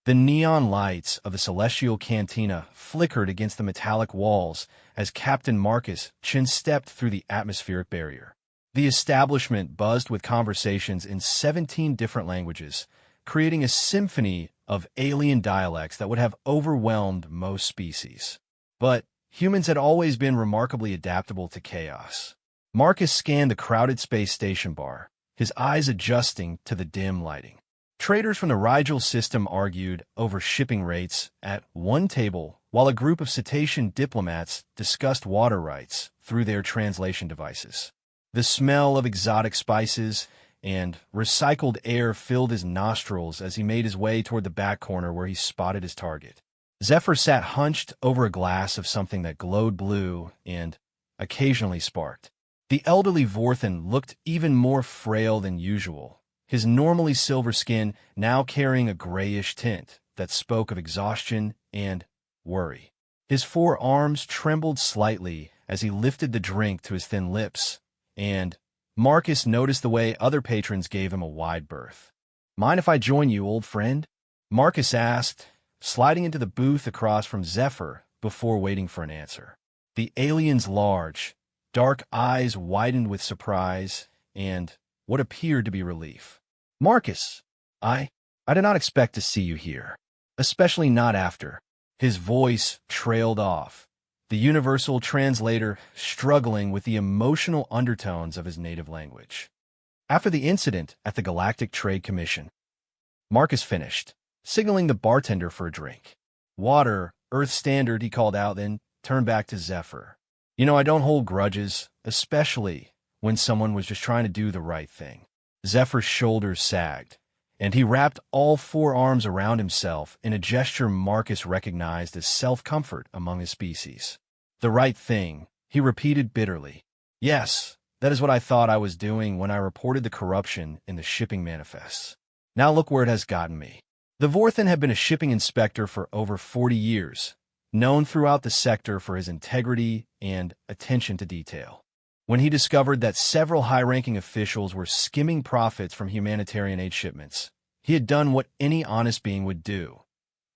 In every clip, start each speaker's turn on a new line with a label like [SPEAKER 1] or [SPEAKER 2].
[SPEAKER 1] The neon lights of the celestial cantina flickered against the metallic walls as Captain Marcus chin-stepped through the atmospheric barrier. The establishment buzzed with conversations in 17 different languages, creating a symphony of alien dialects that would have overwhelmed most species. But humans had always been remarkably adaptable to chaos. Marcus scanned the crowded space station bar, his eyes adjusting to the dim lighting. Traders from the Rigel system argued over shipping rates at one table, while a group of cetacean diplomats discussed water rights through their translation devices. The smell of exotic spices and recycled air filled his nostrils as he made his way toward the back corner where he spotted his target. Zephyr sat hunched over a glass of something that glowed blue and occasionally sparked. The elderly Vorthan looked even more frail than usual, his normally silver skin now carrying a grayish tint that spoke of exhaustion and worry. His forearms trembled slightly as he lifted the drink to his thin lips, and Marcus noticed the way other patrons gave him a wide berth. "Mind if I join you, old friend?" Marcus asked, sliding into the booth across from Zephyr before waiting for an answer. The alien's large, dark eyes widened with surprise and what appeared to be relief. "Marcus, I did not expect to see you here, especially not after." His voice trailed off, the universal translator struggling with the emotional undertones of his native language. "After the incident at the Galactic Trade Commission," Marcus finished, signaling the bartender for a drink. "Water, Earth Standard," he called out, then turned back to Zephyr. "You know, I don't hold grudges, especially when someone was just trying to do the right thing." Zephyr's shoulders sagged, and he wrapped all four arms around himself in a gesture Marcus recognized as self-comfort among his species. "The right thing," he repeated bitterly. "Yes, that is what I thought I was doing when I reported the corruption in the shipping manifests. Now look where it has gotten me." The Vorthan had been a shipping inspector for over 40 years, known throughout the sector for his integrity and attention to detail. When he discovered that several high-ranking officials were skimming profits from humanitarian aid shipments, he had done what any honest being would do.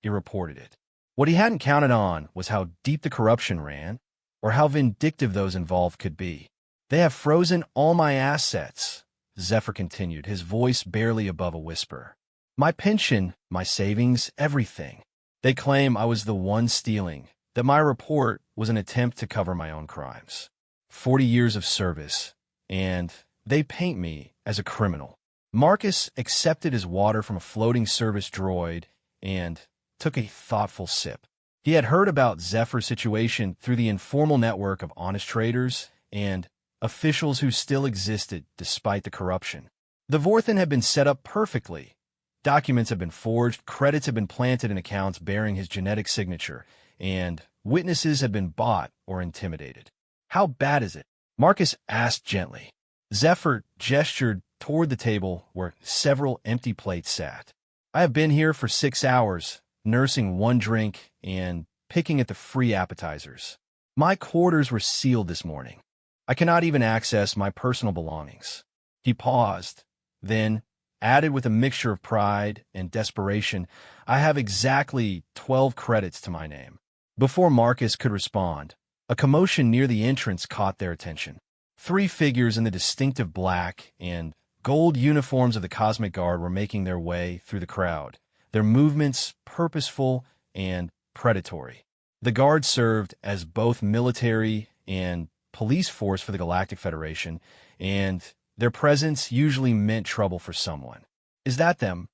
[SPEAKER 1] He reported it. What he hadn't counted on was how deep the corruption ran, or how vindictive those involved could be. "They have frozen all my assets," Zephyr continued, his voice barely above a whisper. "My pension, my savings, everything. They claim I was the one stealing, that my report was an attempt to cover my own crimes. 40 years of service, and they paint me as a criminal." Marcus accepted his water from a floating service droid and took a thoughtful sip. He had heard about Zephyr's situation through the informal network of honest traders and officials who still existed despite the corruption. The Vorthan had been set up perfectly. Documents had been forged, credits had been planted in accounts bearing his genetic signature, and witnesses had been bought or intimidated. "How bad is it?" Marcus asked gently. Zephyr gestured toward the table where several empty plates sat. "I have been here for 6 hours, nursing one drink and picking at the free appetizers. My quarters were sealed this morning. I cannot even access my personal belongings." He paused, then added with a mixture of pride and desperation, "I have exactly 12 credits to my name." Before Marcus could respond, a commotion near the entrance caught their attention. 3 figures in the distinctive black and gold uniforms of the Cosmic Guard were making their way through the crowd, their movements purposeful and predatory. The Guard served as both military and police force for the Galactic Federation, and their presence usually meant trouble for someone. "Is that them?"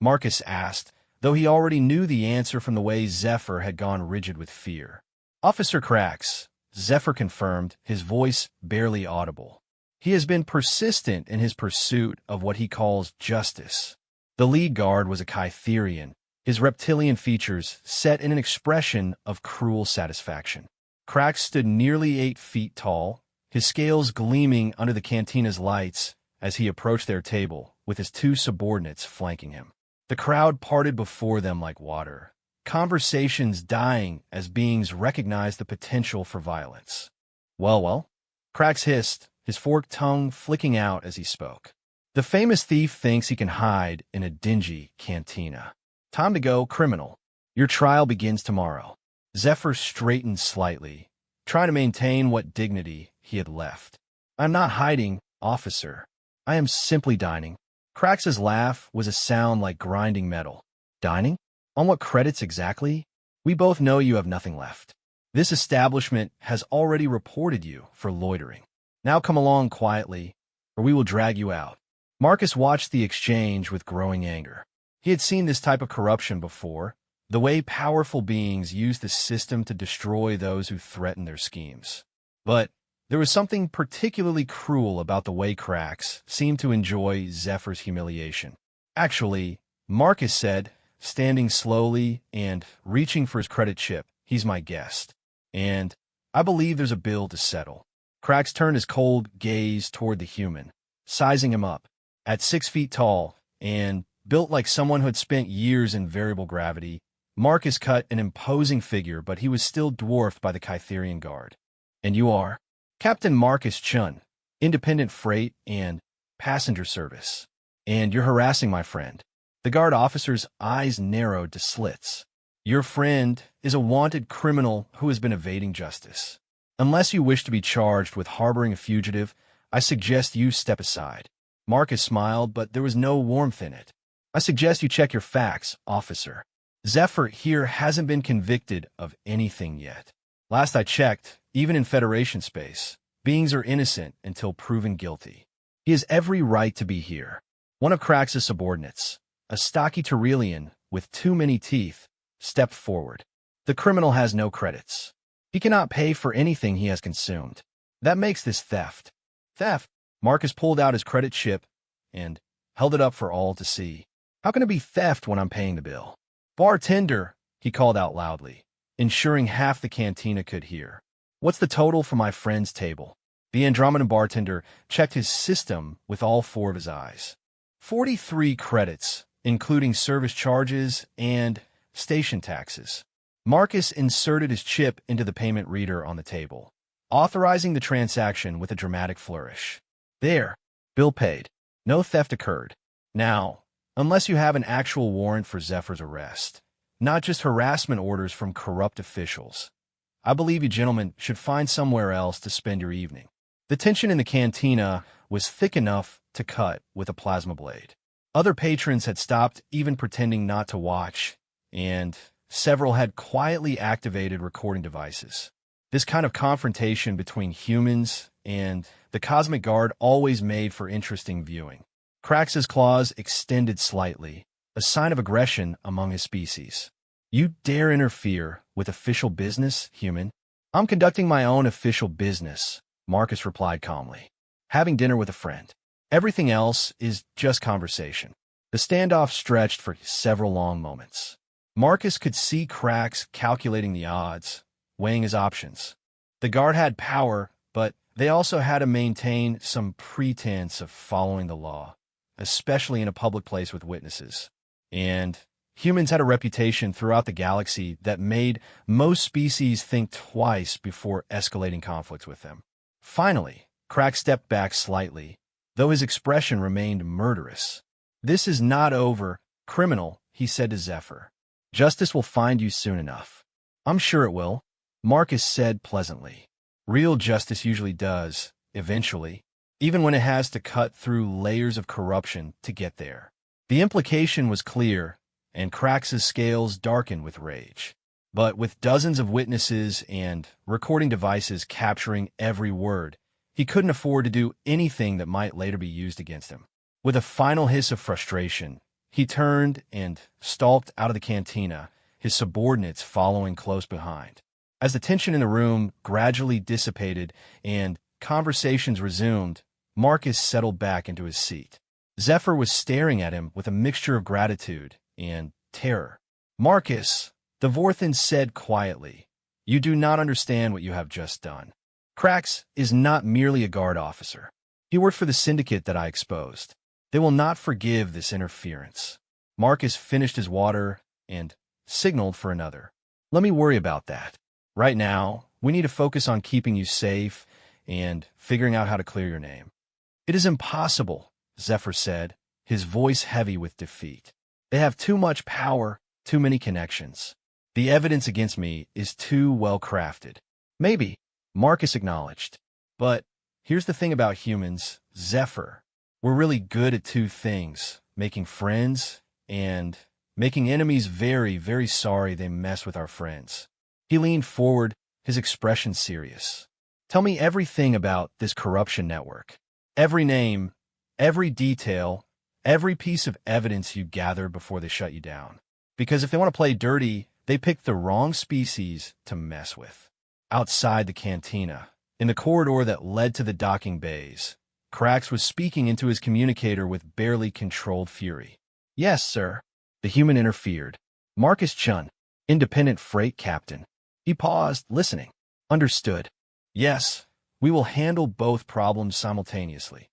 [SPEAKER 1] Marcus asked, though he already knew the answer from the way Zephyr had gone rigid with fear. "Officer Krax," Zephyr confirmed, his voice barely audible. "He has been persistent in his pursuit of what he calls justice." The lead guard was a Kytherian, his reptilian features set in an expression of cruel satisfaction. Krax stood nearly 8 feet tall, his scales gleaming under the cantina's lights as he approached their table, with his 2 subordinates flanking him. The crowd parted before them like water, conversations dying as beings recognized the potential for violence. Well, Krax hissed, his forked tongue flicking out as he spoke. "The famous thief thinks he can hide in a dingy cantina." Time to go, criminal. Your trial begins tomorrow. Zephyr straightened slightly, trying to maintain what dignity he had left. I'm not hiding, officer. I am simply dining. Crax's laugh was a sound like grinding metal. Dining? On what credits exactly? We both know you have nothing left. This establishment has already reported you for loitering. Now come along quietly, or we will drag you out. Marcus watched the exchange with growing anger. He had seen this type of corruption before, the way powerful beings use the system to destroy those who threaten their schemes. But there was something particularly cruel about the way Crax seemed to enjoy Zephyr's humiliation. Actually, Marcus said, standing slowly and reaching for his credit chip, he's my guest. And I believe there's a bill to settle. Crax turned his cold gaze toward the human, sizing him up. At 6 feet tall and built like someone who had spent years in variable gravity, Marcus cut an imposing figure, but he was still dwarfed by the Kytherian guard. And you are? Captain Marcus Chun, independent freight and passenger service. And you're harassing my friend. The guard officer's eyes narrowed to slits. Your friend is a wanted criminal who has been evading justice. Unless you wish to be charged with harboring a fugitive, I suggest you step aside. Marcus smiled, but there was no warmth in it. I suggest you check your facts, officer. Zephyr here hasn't been convicted of anything yet. Last I checked, even in Federation space, beings are innocent until proven guilty. He has every right to be here. One of Crax's subordinates, a stocky Tyrellian with too many teeth, stepped forward. The criminal has no credits. He cannot pay for anything he has consumed. That makes this theft. Theft? Marcus pulled out his credit chip and held it up for all to see. How can it be theft when I'm paying the bill? Bartender, he called out loudly, ensuring half the cantina could hear. What's the total for my friend's table? The Andromedan bartender checked his system with all 4 of his eyes. 43 credits, including service charges and station taxes. Marcus inserted his chip into the payment reader on the table, authorizing the transaction with a dramatic flourish. There, bill paid. No theft occurred. Now, unless you have an actual warrant for Zephyr's arrest, not just harassment orders from corrupt officials, I believe you gentlemen should find somewhere else to spend your evening. The tension in the cantina was thick enough to cut with a plasma blade. Other patrons had stopped even pretending not to watch, and several had quietly activated recording devices. This kind of confrontation between humans and the Cosmic Guard always made for interesting viewing. Crax's claws extended slightly, a sign of aggression among his species. You dare interfere with official business, human? I'm conducting my own official business, Marcus replied calmly. Having dinner with a friend. Everything else is just conversation. The standoff stretched for several long moments. Marcus could see Crax calculating the odds, weighing his options. The guard had power, but they also had to maintain some pretense of following the law, especially in a public place with witnesses. And humans had a reputation throughout the galaxy that made most species think twice before escalating conflicts with them. Finally, Crax stepped back slightly, though his expression remained murderous. This is not over, criminal, he said to Zephyr. Justice will find you soon enough. I'm sure it will, Marcus said pleasantly. Real justice usually does, eventually, even when it has to cut through layers of corruption to get there. The implication was clear, and Crax's scales darkened with rage. But with dozens of witnesses and recording devices capturing every word, he couldn't afford to do anything that might later be used against him. With a final hiss of frustration, he turned and stalked out of the cantina, his subordinates following close behind. As the tension in the room gradually dissipated and conversations resumed, Marcus settled back into his seat. Zephyr was staring at him with a mixture of gratitude and terror. Marcus, the Vorthan said quietly, you do not understand what you have just done. Crax is not merely a guard officer. He worked for the syndicate that I exposed. They will not forgive this interference. Marcus finished his water and signaled for another. Let me worry about that. Right now, we need to focus on keeping you safe and figuring out how to clear your name. It is impossible, Zephyr said, his voice heavy with defeat. They have too much power, Too many connections. The evidence against me is too well crafted. Maybe, Marcus acknowledged. But here's the thing about humans, Zephyr. We're really good at two things, making friends and making enemies very, very sorry they mess with our friends. He leaned forward, his expression serious. Tell me everything about this corruption network. Every name, every detail, every piece of evidence you gather before they shut you down. Because if they want to play dirty, they pick the wrong species to mess with. Outside the cantina, in the corridor that led to the docking bays, Krax was speaking into his communicator with barely controlled fury. Yes, sir. The human interfered. Marcus Chun, independent freight captain. He paused, listening. Understood. Yes, we will handle both problems simultaneously.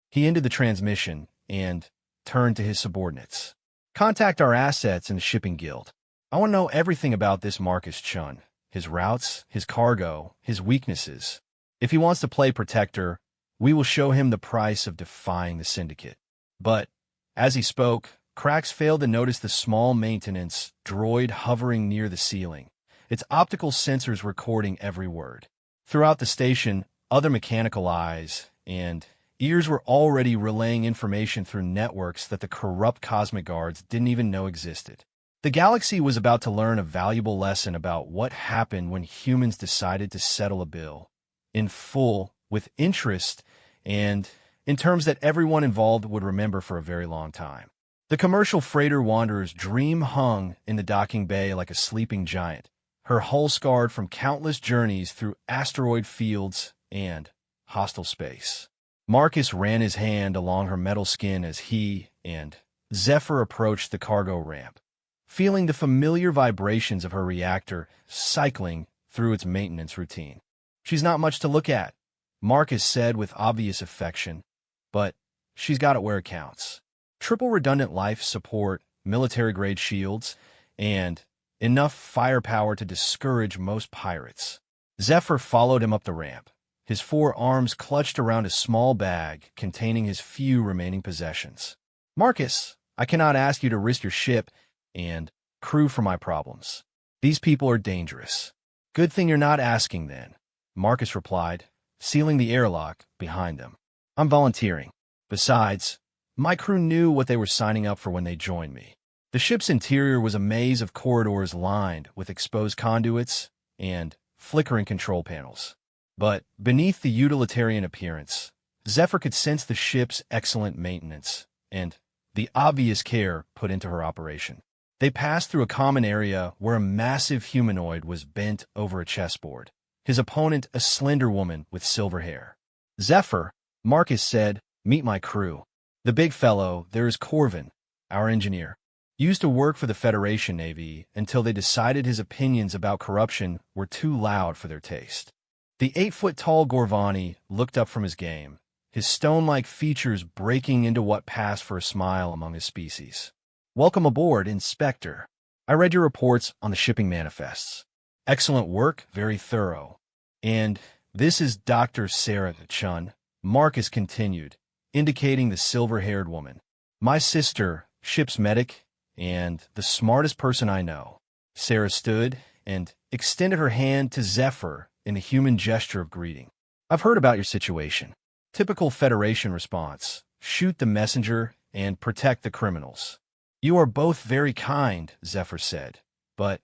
[SPEAKER 1] He ended the transmission and turned to his subordinates. Contact our assets in the shipping guild. I want to know everything about this Marcus Chun, his routes, his cargo, his weaknesses. If he wants to play protector, we will show him the price of defying the syndicate. But, as he spoke, Krax failed to notice the small maintenance droid hovering near the ceiling, its optical sensors recording every word. Throughout the station, other mechanical eyes and ears were already relaying information through networks that the corrupt cosmic guards didn't even know existed. The galaxy was about to learn a valuable lesson about what happened when humans decided to settle a bill, in full, with interest, and in terms that everyone involved would remember for a very long time. The commercial freighter Wanderer's dream hung in the docking bay like a sleeping giant, her hull scarred from countless journeys through asteroid fields and hostile space. Marcus ran his hand along her metal skin as he and Zephyr approached the cargo ramp, feeling the familiar vibrations of her reactor cycling through its maintenance routine. She's not much to look at, Marcus said with obvious affection, but she's got it where it counts. Triple redundant life support, military-grade shields, and enough firepower to discourage most pirates. Zephyr followed him up the ramp, his 4 arms clutched around a small bag containing his few remaining possessions. Marcus, I cannot ask you to risk your ship and crew for my problems. These people are dangerous. Good thing you're not asking then, Marcus replied, sealing the airlock behind them. I'm volunteering. Besides, my crew knew what they were signing up for when they joined me. The ship's interior was a maze of corridors lined with exposed conduits and flickering control panels. But beneath the utilitarian appearance, Zephyr could sense the ship's excellent maintenance and the obvious care put into her operation. They passed through a common area where a massive humanoid was bent over a chessboard, his opponent a slender woman with silver hair. Zephyr, Marcus said, meet my crew. The big fellow, there is Corvin, our engineer. Used to work for the Federation Navy until they decided his opinions about corruption were too loud for their taste. The 8-foot-tall Gorvani looked up from his game, his stone-like features breaking into what passed for a smile among his species. Welcome aboard, Inspector. I read your reports on the shipping manifests. Excellent work, very thorough. And this is Dr. Sarah Chun, Marcus continued, indicating the silver-haired woman. My sister, ship's medic, and the smartest person I know. Sarah stood and extended her hand to Zephyr in a human gesture of greeting. I've heard about your situation. Typical Federation response. Shoot the messenger and protect the criminals. You are both very kind, Zephyr said, but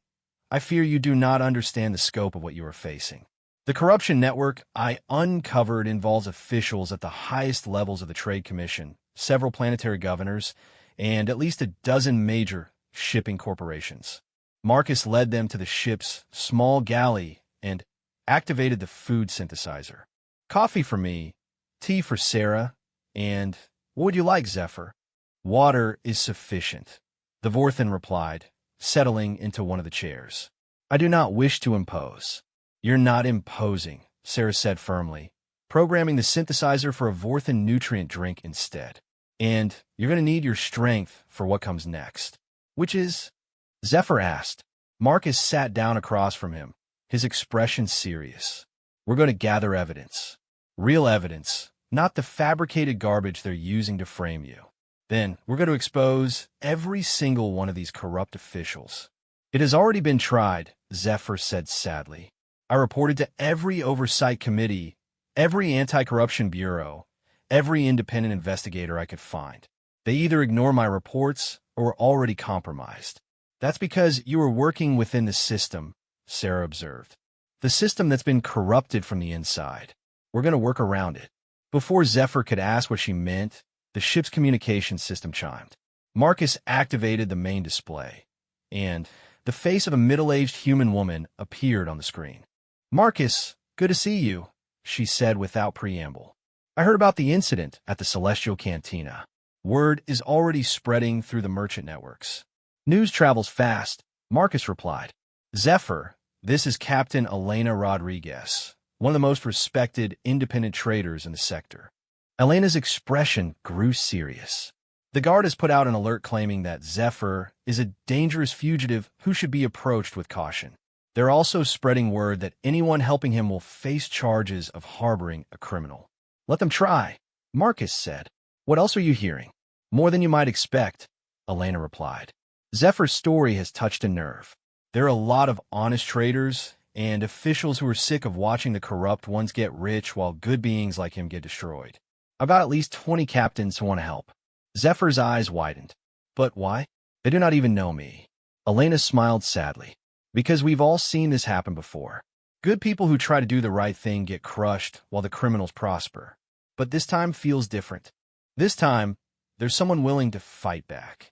[SPEAKER 1] I fear you do not understand the scope of what you are facing. The corruption network I uncovered involves officials at the highest levels of the Trade Commission, several planetary governors, and at least a dozen major shipping corporations. Marcus led them to the ship's small galley and activated the food synthesizer. Coffee for me, tea for Sarah, and what would you like, Zephyr? Water is sufficient, the Vorthan replied, settling into one of the chairs. I do not wish to impose. You're not imposing, Sarah said firmly, programming the synthesizer for a Vorthan nutrient drink instead. And you're going to need your strength for what comes next. Which is? Zephyr asked. Marcus sat down across from him, his expression serious. We're going to gather evidence. Real evidence, not the fabricated garbage they're using to frame you. Then we're going to expose every single one of these corrupt officials. It has already been tried, Zephyr said sadly. I reported to every oversight committee, every anti-corruption bureau, every independent investigator I could find. They either ignore my reports or were already compromised. That's because you were working within the system, Sarah observed. The system that's been corrupted from the inside. We're going to work around it. Before Zephyr could ask what she meant, the ship's communication system chimed. Marcus activated the main display, and the face of a middle-aged human woman appeared on the screen. Marcus, good to see you, she said without preamble. I heard about the incident at the Celestial Cantina. Word is already spreading through the merchant networks. News travels fast, Marcus replied. Zephyr, this is Captain Elena Rodriguez, one of the most respected independent traders in the sector. Elena's expression grew serious. The guard has put out an alert claiming that Zephyr is a dangerous fugitive who should be approached with caution. They're also spreading word that anyone helping him will face charges of harboring a criminal. Let them try, Marcus said. What else are you hearing? More than you might expect, Elena replied. Zephyr's story has touched a nerve. There are a lot of honest traders and officials who are sick of watching the corrupt ones get rich while good beings like him get destroyed. I've got at least 20 captains who want to help. Zephyr's eyes widened. But why? They do not even know me. Elena smiled sadly. Because we've all seen this happen before. Good people who try to do the right thing get crushed while the criminals prosper. But this time feels different. This time, there's someone willing to fight back.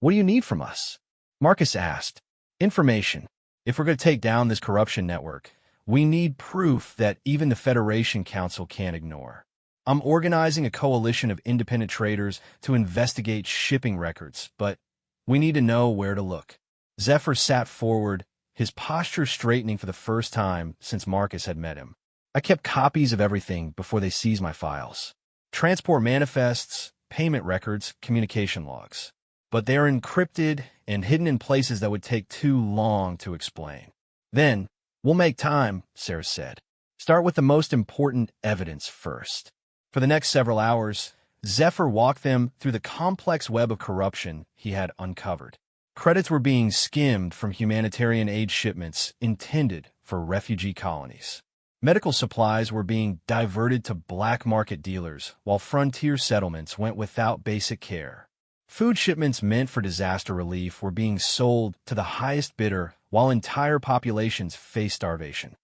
[SPEAKER 1] What do you need from us? Marcus asked. Information. If we're going to take down this corruption network, we need proof that even the Federation Council can't ignore. I'm organizing a coalition of independent traders to investigate shipping records, but we need to know where to look. Zephyr sat forward, his posture straightening for the first time since Marcus had met him. I kept copies of everything before they seized my files. Transport manifests, payment records, communication logs. But they are encrypted and hidden in places that would take too long to explain. Then, we'll make time, Sarah said. Start with the most important evidence first. For the next several hours, Zephyr walked them through the complex web of corruption he had uncovered. Credits were being skimmed from humanitarian aid shipments intended for refugee colonies. Medical supplies were being diverted to black market dealers, while frontier settlements went without basic care. Food shipments meant for disaster relief were being sold to the highest bidder, while entire populations faced starvation.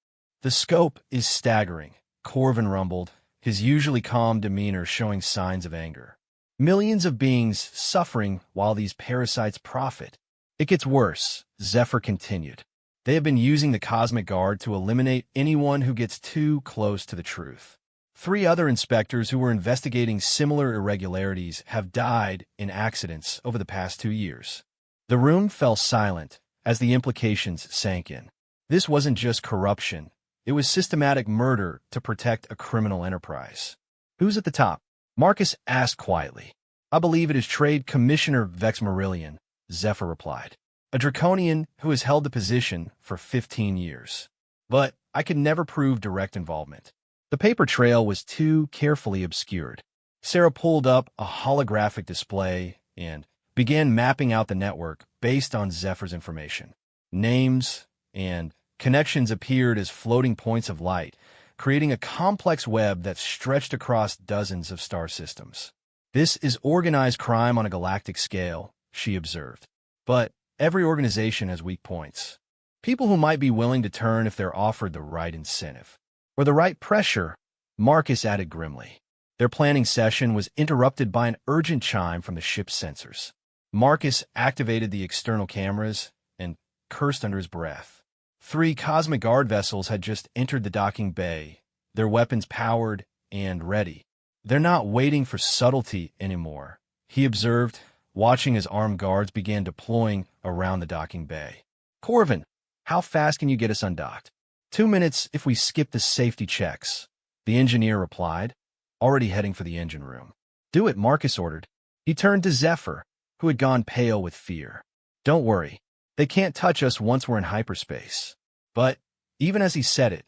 [SPEAKER 1] The scope is staggering, Corvin rumbled, his usually calm demeanor showing signs of anger. Millions of beings suffering while these parasites profit. It gets worse, Zephyr continued. They have been using the Cosmic Guard to eliminate anyone who gets too close to the truth. 3 other inspectors who were investigating similar irregularities have died in accidents over the past 2 years. The room fell silent as the implications sank in. This wasn't just corruption. It was systematic murder to protect a criminal enterprise. Who's at the top? Marcus asked quietly. I believe it is Trade Commissioner Vex Marillion, Zephyr replied. A draconian who has held the position for 15 years. But I could never prove direct involvement. The paper trail was too carefully obscured. Sarah pulled up a holographic display and began mapping out the network based on Zephyr's information. Names and connections appeared as floating points of light, creating a complex web that stretched across dozens of star systems. This is organized crime on a galactic scale, she observed. But every organization has weak points. People who might be willing to turn if they're offered the right incentive. Or the right pressure, Marcus added grimly. Their planning session was interrupted by an urgent chime from the ship's sensors. Marcus activated the external cameras and cursed under his breath. 3 Cosmic Guard vessels had just entered the docking bay, their weapons powered and ready. They're not waiting for subtlety anymore, he observed, watching as armed guards began deploying around the docking bay. Corvin, how fast can you get us undocked? 2 minutes if we skip the safety checks, the engineer replied, already heading for the engine room. Do it, Marcus ordered. He turned to Zephyr, who had gone pale with fear. Don't worry, they can't touch us once we're in hyperspace. But, even as he said it,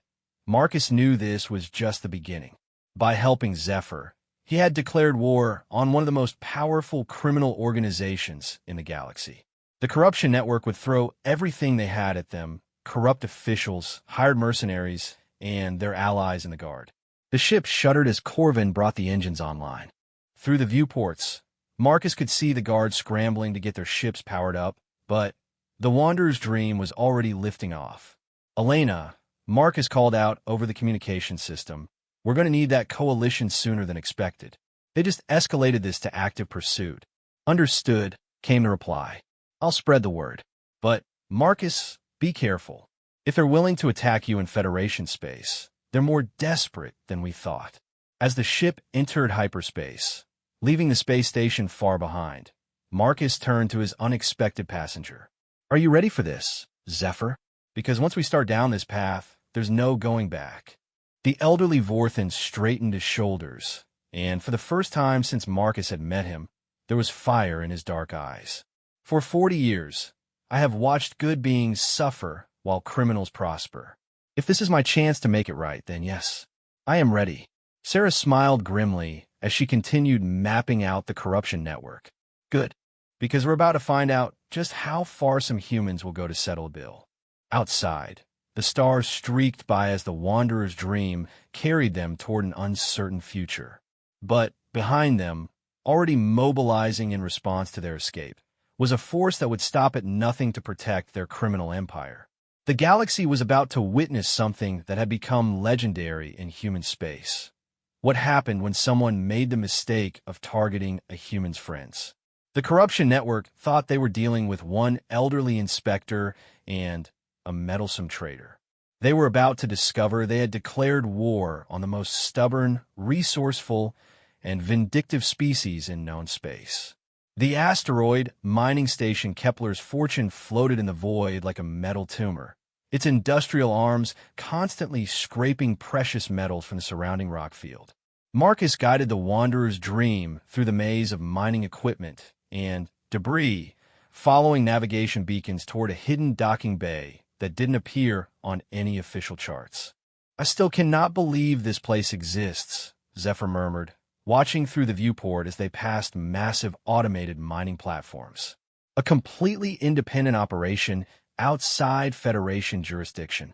[SPEAKER 1] Marcus knew this was just the beginning. By helping Zephyr, He had declared war on one of the most powerful criminal organizations in the galaxy. The corruption network would throw everything they had at them: corrupt officials, hired mercenaries, and their allies in the Guard. The ship shuddered as Corvin brought the engines online. Through the viewports, Marcus could see the Guards scrambling to get their ships powered up, but the Wanderer's dream was already lifting off. "Elena," Marcus called out over the communication system, "we're going to need that coalition sooner than expected." They just escalated this to active pursuit. "Understood," came the reply. "I'll spread the word. But, Marcus, be careful. If they're willing to attack you in Federation space, they're more desperate than we thought." As the ship entered hyperspace, leaving the space station far behind, Marcus turned to his unexpected passenger. "Are you ready for this, Zephyr? Because once we start down this path, there's no going back." The elderly Vorthan straightened his shoulders, and for the first time since Marcus had met him, there was fire in his dark eyes. "For 40 years, I have watched good beings suffer while criminals prosper. If this is my chance to make it right, then yes, I am ready." Sarah smiled grimly as she continued mapping out the corruption network. "Good, because we're about to find out just how far some humans will go to settle a bill." Outside, the stars streaked by as the Wanderer's dream carried them toward an uncertain future. But behind them, already mobilizing in response to their escape, was a force that would stop at nothing to protect their criminal empire. The galaxy was about to witness something that had become legendary in human space. What happened when someone made the mistake of targeting a human's friends? The corruption network thought they were dealing with one elderly inspector and a meddlesome traitor. They were about to discover they had declared war on the most stubborn, resourceful, and vindictive species in known space. The asteroid mining station Kepler's Fortune floated in the void like a metal tumor, its industrial arms constantly scraping precious metals from the surrounding rock field. Marcus guided the Wanderer's dream through the maze of mining equipment and debris, following navigation beacons toward a hidden docking bay that didn't appear on any official charts. "I still cannot believe this place exists," Zephyr murmured, watching through the viewport as they passed massive automated mining platforms. A completely independent operation outside Federation jurisdiction.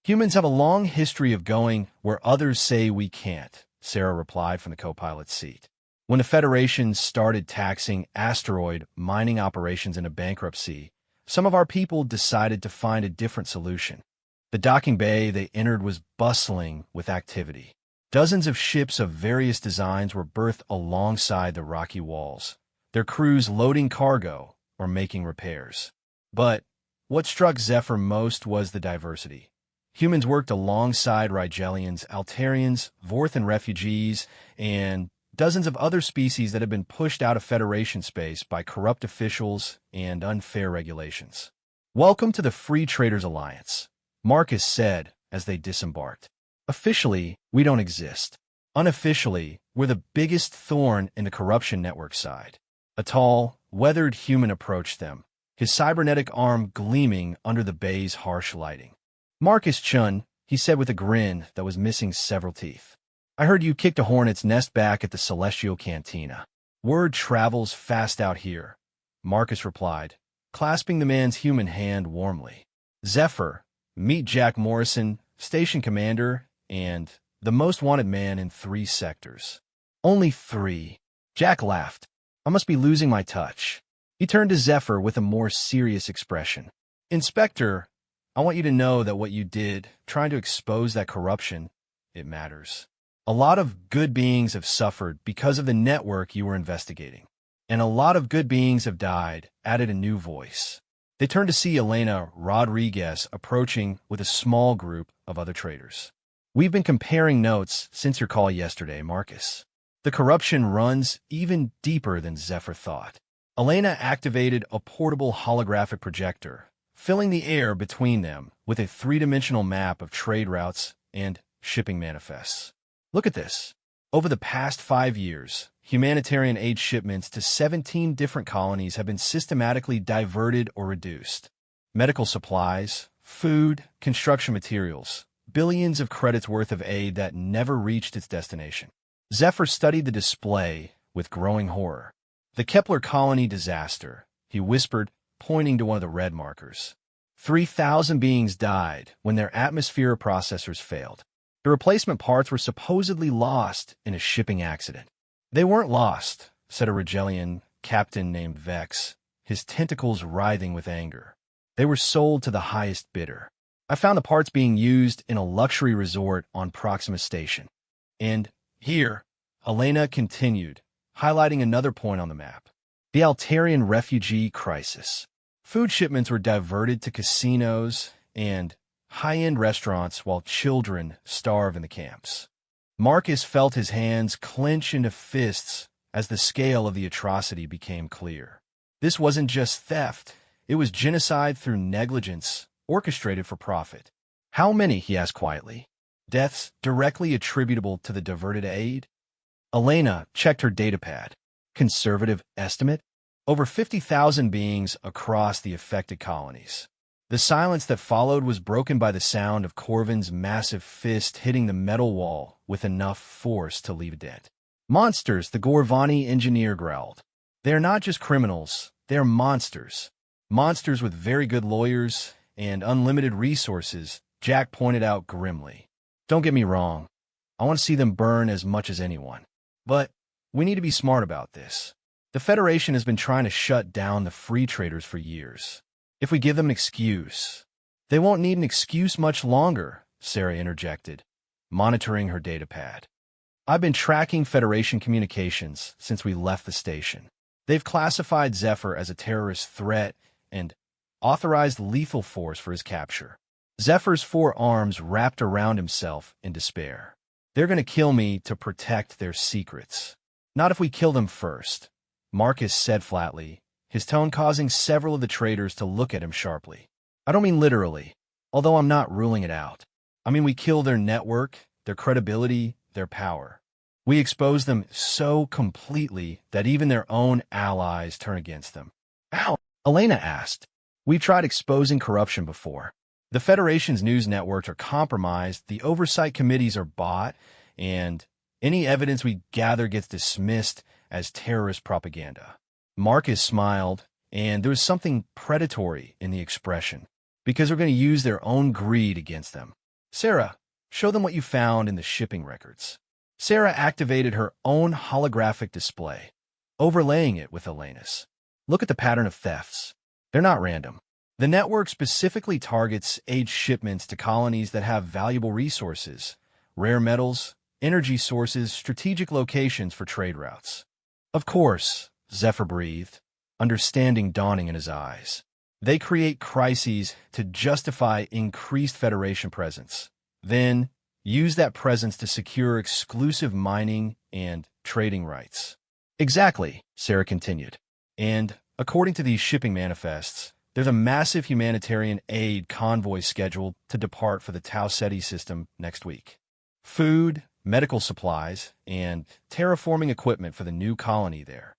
[SPEAKER 1] "Humans have a long history of going where others say we can't," Sarah replied from the co-pilot's seat. "When the Federation started taxing asteroid mining operations into bankruptcy, some of our people decided to find a different solution. The docking bay they entered was bustling with activity. Dozens of ships of various designs were berthed alongside the rocky walls, their crews loading cargo or making repairs. But what struck Zephyr most was the diversity. Humans worked alongside Rigelians, Altarians, Vorthan refugees, and dozens of other species that had been pushed out of Federation space by corrupt officials and unfair regulations. "Welcome to the Free Traders Alliance," Marcus said as they disembarked. "Officially, we don't exist. Unofficially, we're the biggest thorn in the corruption network side." A tall, weathered human approached them, his cybernetic arm gleaming under the bay's harsh lighting. "Marcus Chun," he said with a grin that was missing several teeth. "I heard you kicked a hornet's nest back at the Celestial Cantina." "Word travels fast out here," Marcus replied, clasping the man's human hand warmly. "Zephyr, meet Jack Morrison, station commander, and the most wanted man in 3 sectors." "Only 3. Jack laughed. "I must be losing my touch." He turned to Zephyr with a more serious expression. "Inspector, I want you to know that what you did, trying to expose that corruption, it matters. A lot of good beings have suffered because of the network you were investigating. And a lot of good beings have died," added a new voice. They turned to see Elena Rodriguez approaching with a small group of other traders. "We've been comparing notes since your call yesterday, Marcus. The corruption runs even deeper than Zephyr thought." Elena activated a portable holographic projector, filling the air between them with a 3-dimensional map of trade routes and shipping manifests. "Look at this. Over the past 5 years, humanitarian aid shipments to 17 different colonies have been systematically diverted or reduced. Medical supplies, food, construction materials, billions of credits worth of aid that never reached its destination. Zephyr studied the display with growing horror. The Kepler colony disaster, he whispered, pointing to one of the red markers. 3,000 beings died when their atmosphere processors failed. The replacement parts were supposedly lost in a shipping accident. They weren't lost, said a Regelian captain named Vex, his tentacles writhing with anger. They were sold to the highest bidder. I found the parts being used in a luxury resort on Proxima Station. And here, Elena continued, highlighting another point on the map. The Altarian refugee crisis. Food shipments were diverted to casinos and high-end restaurants while children starve in the camps. Marcus felt his hands clench into fists as the scale of the atrocity became clear. This wasn't just theft, it was genocide through negligence, orchestrated for profit. How many, he asked quietly. Deaths directly attributable to the diverted aid? Elena checked her datapad. Conservative estimate? Over 50,000 beings across the affected colonies. The silence that followed was broken by the sound of Corvin's massive fist hitting the metal wall with enough force to leave a dent. Monsters, the Gorvani engineer growled. They are not just criminals, they are monsters. Monsters with very good lawyers and unlimited resources, Jack pointed out grimly. Don't get me wrong, I want to see them burn as much as anyone. But we need to be smart about this. The Federation has been trying to shut down the free traders for years. If we give them an excuse, they won't need an excuse much longer, Sarah interjected, monitoring her datapad. I've been tracking Federation communications since we left the station. They've classified Zephyr as a terrorist threat and authorized lethal force for his capture. Zephyr's 4 arms wrapped around himself in despair. They're going to kill me to protect their secrets. Not if we kill them first, Marcus said flatly, his tone causing several of the traders to look at him sharply. I don't mean literally, although I'm not ruling it out. I mean we kill their network, their credibility, their power. We expose them so completely that even their own allies turn against them. How? Elena asked. We've tried exposing corruption before. The Federation's news networks are compromised, the oversight committees are bought, and any evidence we gather gets dismissed as terrorist propaganda. Marcus smiled, and there was something predatory in the expression, because they're going to use their own greed against them. Sarah, show them what you found in the shipping records. Sarah activated her own holographic display, overlaying it with Elena's. Look at the pattern of thefts. They're not random. The network specifically targets aid shipments to colonies that have valuable resources, rare metals, energy sources, strategic locations for trade routes. Of course, Zephyr breathed, understanding dawning in his eyes. They create crises to justify increased Federation presence, then use that presence to secure exclusive mining and trading rights. Exactly, Sarah continued. And, according to these shipping manifests, there's a massive humanitarian aid convoy scheduled to depart for the Tau Ceti system next week. Food, medical supplies, and terraforming equipment for the new colony there.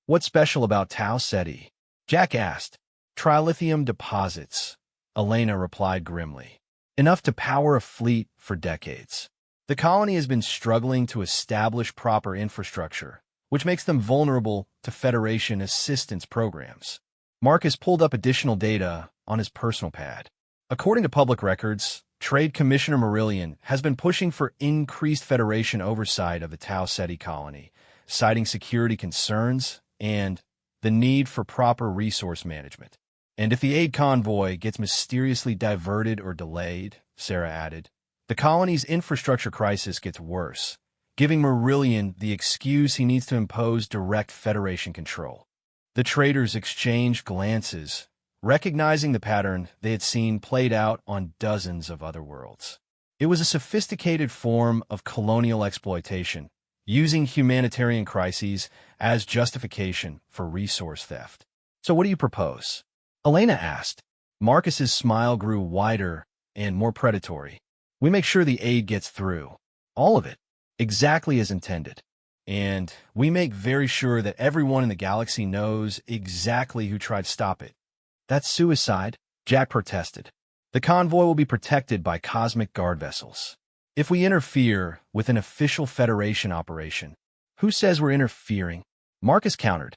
[SPEAKER 1] What's special about Tau Ceti? Jack asked. Trilithium deposits, Elena replied grimly. Enough to power a fleet for decades. The colony has been struggling to establish proper infrastructure, which makes them vulnerable to Federation assistance programs. Marcus pulled up additional data on his personal pad. According to public records, Trade Commissioner Marillion has been pushing for increased Federation oversight of the Tau Ceti colony, citing security concerns and the need for proper resource management. And if the aid convoy gets mysteriously diverted or delayed, Sarah added, the colony's infrastructure crisis gets worse, giving Marillion the excuse he needs to impose direct Federation control. The traders exchanged glances, recognizing the pattern they had seen played out on dozens of other worlds. It was a sophisticated form of colonial exploitation, using humanitarian crises as justification for resource theft. So what do you propose? Elena asked. Marcus's smile grew wider and more predatory. We make sure the aid gets through. All of it. Exactly as intended. And we make very sure that everyone in the galaxy knows exactly who tried to stop it. That's suicide, Jack protested. The convoy will be protected by cosmic guard vessels. If we interfere with an official Federation operation, who says we're interfering? Marcus countered.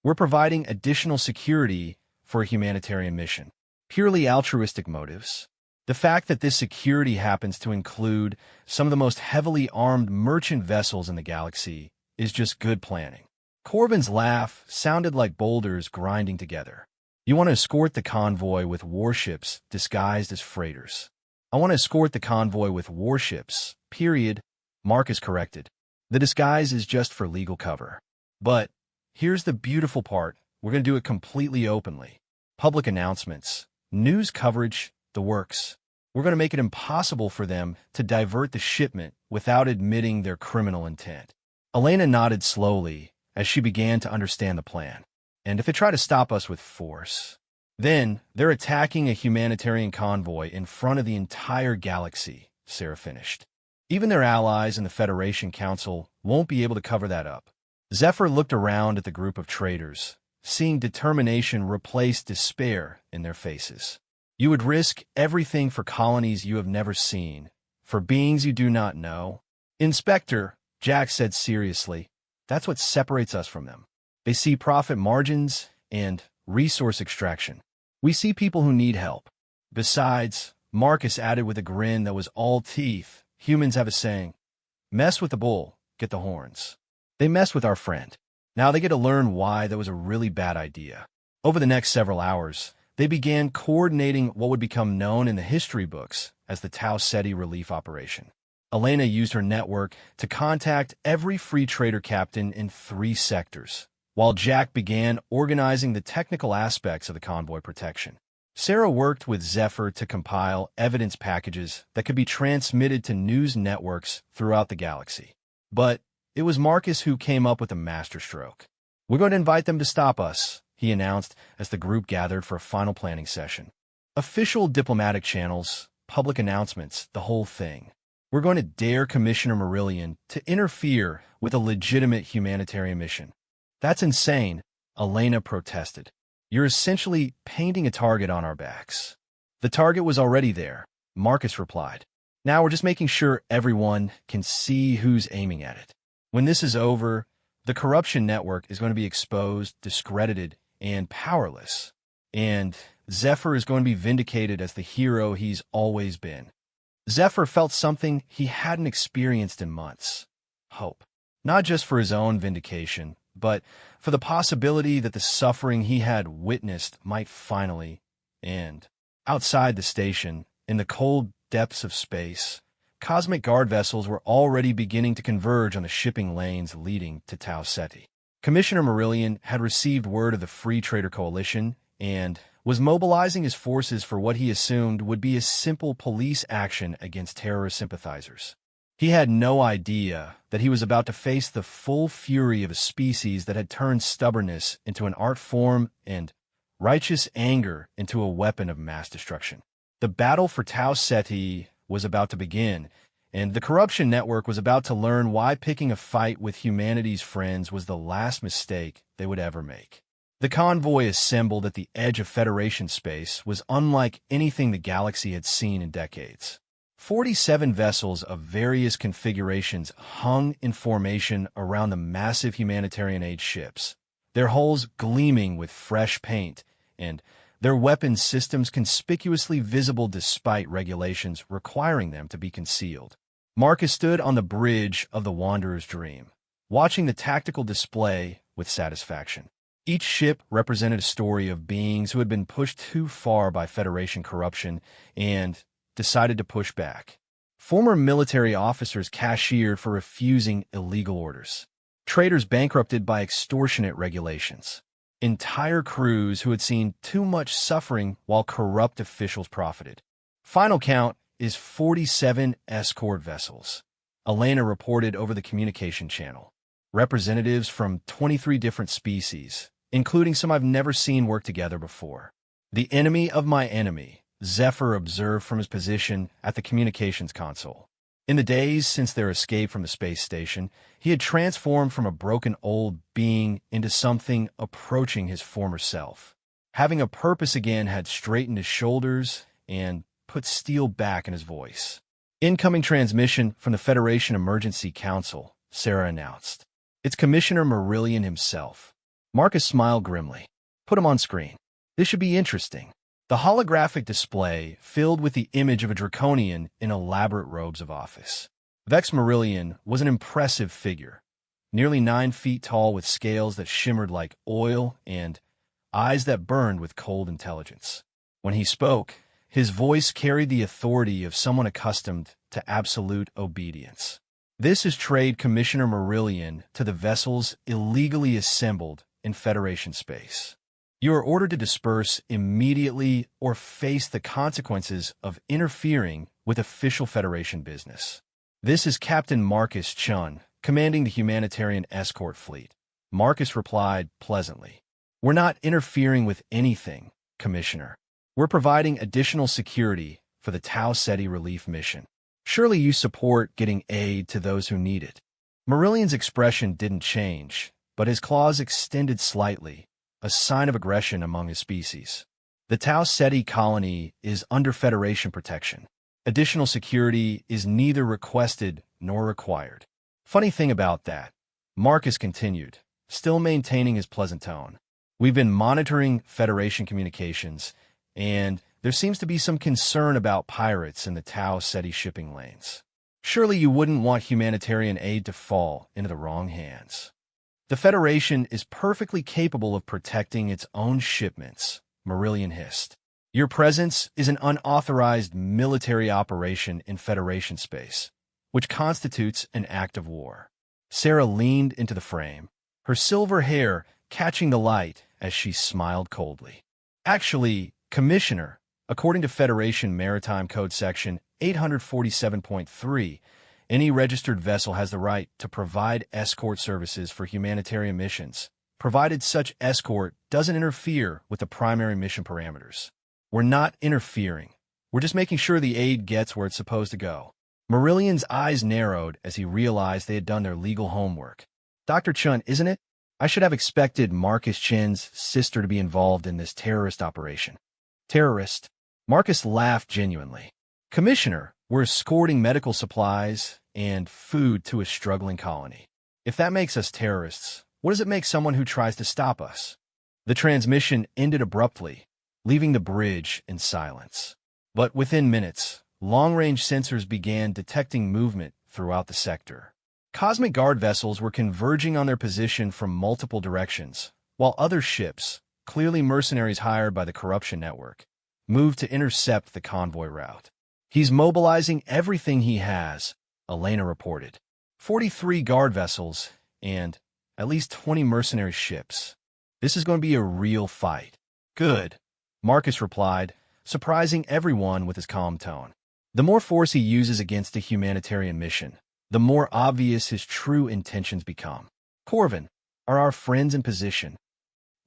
[SPEAKER 1] We're providing additional security for a humanitarian mission. Purely altruistic motives. The fact that this security happens to include some of the most heavily armed merchant vessels in the galaxy is just good planning. Corbin's laugh sounded like boulders grinding together. You want to escort the convoy with warships disguised as freighters. I want to escort the convoy with warships, period. Marcus corrected. The disguise is just for legal cover. But here's the beautiful part. We're going to do it completely openly. Public announcements, news coverage, the works. We're going to make it impossible for them to divert the shipment without admitting their criminal intent. Elena nodded slowly as she began to understand the plan. And if they try to stop us with force, then they're attacking a humanitarian convoy in front of the entire galaxy, Sarah finished. Even their allies in the Federation Council won't be able to cover that up. Zephyr looked around at the group of traitors, seeing determination replace despair in their faces. You would risk everything for colonies you have never seen, for beings you do not know. Inspector, Jack said seriously, that's what separates us from them. They see profit margins and resource extraction. We see people who need help. Besides, Marcus added with a grin that was all teeth, humans have a saying, mess with the bull, get the horns. They messed with our friend. Now they get to learn why that was a really bad idea. Over the next several hours, they began coordinating what would become known in the history books as the Tau Ceti relief operation. Elena used her network to contact every free trader captain in 3 sectors, while Jack began organizing the technical aspects of the convoy protection. Sarah worked with Zephyr to compile evidence packages that could be transmitted to news networks throughout the galaxy. But it was Marcus who came up with the masterstroke. We're going to invite them to stop us, he announced as the group gathered for a final planning session. Official diplomatic channels, public announcements, the whole thing. We're going to dare Commissioner Marillion to interfere with a legitimate humanitarian mission. That's insane, Elena protested. You're essentially painting a target on our backs. The target was already there, Marcus replied. Now we're just making sure everyone can see who's aiming at it. When this is over, the corruption network is going to be exposed, discredited, and powerless. And Zephyr is going to be vindicated as the hero he's always been. Zephyr felt something he hadn't experienced in months. Hope. Not just for his own vindication, but for the possibility that the suffering he had witnessed might finally end. Outside the station, in the cold depths of space, cosmic guard vessels were already beginning to converge on the shipping lanes leading to Tau Ceti. Commissioner Marillion had received word of the Free Trader Coalition and was mobilizing his forces for what he assumed would be a simple police action against terrorist sympathizers. He had no idea that he was about to face the full fury of a species that had turned stubbornness into an art form and righteous anger into a weapon of mass destruction. The battle for Tau Ceti was about to begin, and the corruption network was about to learn why picking a fight with humanity's friends was the last mistake they would ever make. The convoy assembled at the edge of Federation space was unlike anything the galaxy had seen in decades. 47 vessels of various configurations hung in formation around the massive humanitarian aid ships, their hulls gleaming with fresh paint and their weapons systems conspicuously visible despite regulations requiring them to be concealed. Marcus stood on the bridge of the Wanderer's Dream, watching the tactical display with satisfaction. Each ship represented a story of beings who had been pushed too far by Federation corruption and decided to push back. Former military officers cashiered for refusing illegal orders. Traders bankrupted by extortionate regulations. Entire crews who had seen too much suffering while corrupt officials profited. Final count is 47 escort vessels, Elena reported over the communication channel. Representatives from 23 different species, including some I've never seen work together before. The enemy of my enemy, Zephyr observed from his position at the communications console. In the days since their escape from the space station, he had transformed from a broken old being into something approaching his former self. Having a purpose again had straightened his shoulders and put steel back in his voice. Incoming transmission from the Federation Emergency Council, Sarah announced. It's Commissioner Marillion himself. Marcus smiled grimly. Put him on screen. This should be interesting. The holographic display filled with the image of a draconian in elaborate robes of office. Vex Marillion was an impressive figure, nearly 9 feet tall with scales that shimmered like oil and eyes that burned with cold intelligence. When he spoke, his voice carried the authority of someone accustomed to absolute obedience. This is Trade Commissioner Marillion to the vessels illegally assembled in Federation space. You are ordered to disperse immediately or face the consequences of interfering with official Federation business. This is Captain Marcus Chun, commanding the humanitarian escort fleet. Marcus replied pleasantly. We're not interfering with anything, Commissioner. We're providing additional security for the Tau Ceti relief mission. Surely you support getting aid to those who need it. Marillion's expression didn't change, but his claws extended slightly, a sign of aggression among his species. The Tau Ceti colony is under Federation protection. Additional security is neither requested nor required. Funny thing about that, Marcus continued, still maintaining his pleasant tone. We've been monitoring Federation communications, and there seems to be some concern about pirates in the Tau Ceti shipping lanes. Surely you wouldn't want humanitarian aid to fall into the wrong hands. The Federation is perfectly capable of protecting its own shipments, Marillion hissed. Your presence is an unauthorized military operation in Federation space, which constitutes an act of war. Sarah leaned into the frame, her silver hair catching the light as she smiled coldly. Actually, Commissioner, according to Federation Maritime Code Section 847.3, any registered vessel has the right to provide escort services for humanitarian missions, provided such escort doesn't interfere with the primary mission parameters. We're not interfering. We're just making sure the aid gets where it's supposed to go. Marillion's eyes narrowed as he realized they had done their legal homework. Dr. Chun, isn't it? I should have expected Marcus Chin's sister to be involved in this terrorist operation. Terrorist? Marcus laughed genuinely. Commissioner, we're escorting medical supplies and food to a struggling colony. If that makes us terrorists, what does it make someone who tries to stop us? The transmission ended abruptly, leaving the bridge in silence. But within minutes, long-range sensors began detecting movement throughout the sector. Cosmic Guard vessels were converging on their position from multiple directions, while other ships, clearly mercenaries hired by the corruption network, moved to intercept the convoy route. He's mobilizing everything he has, Elena reported. 43 guard vessels and at least 20 mercenary ships. This is going to be a real fight. Good, Marcus replied, surprising everyone with his calm tone. The more force he uses against a humanitarian mission, the more obvious his true intentions become. Corvin, are our friends in position?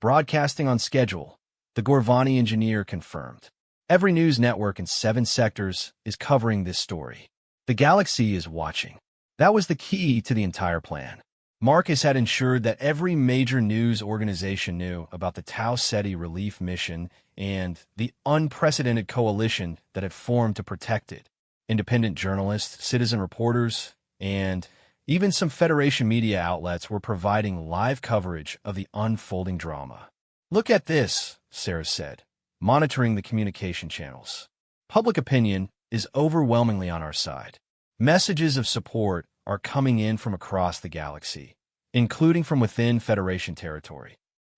[SPEAKER 1] Broadcasting on schedule, the Gorvani engineer confirmed. Every news network in 7 sectors is covering this story. The galaxy is watching. That was the key to the entire plan. Marcus had ensured that every major news organization knew about the Tau Ceti relief mission and the unprecedented coalition that had formed to protect it. Independent journalists, citizen reporters, and even some Federation media outlets were providing live coverage of the unfolding drama. Look at this, Sarah said, monitoring the communication channels. Public opinion is overwhelmingly on our side. Messages of support are coming in from across the galaxy, including from within Federation territory.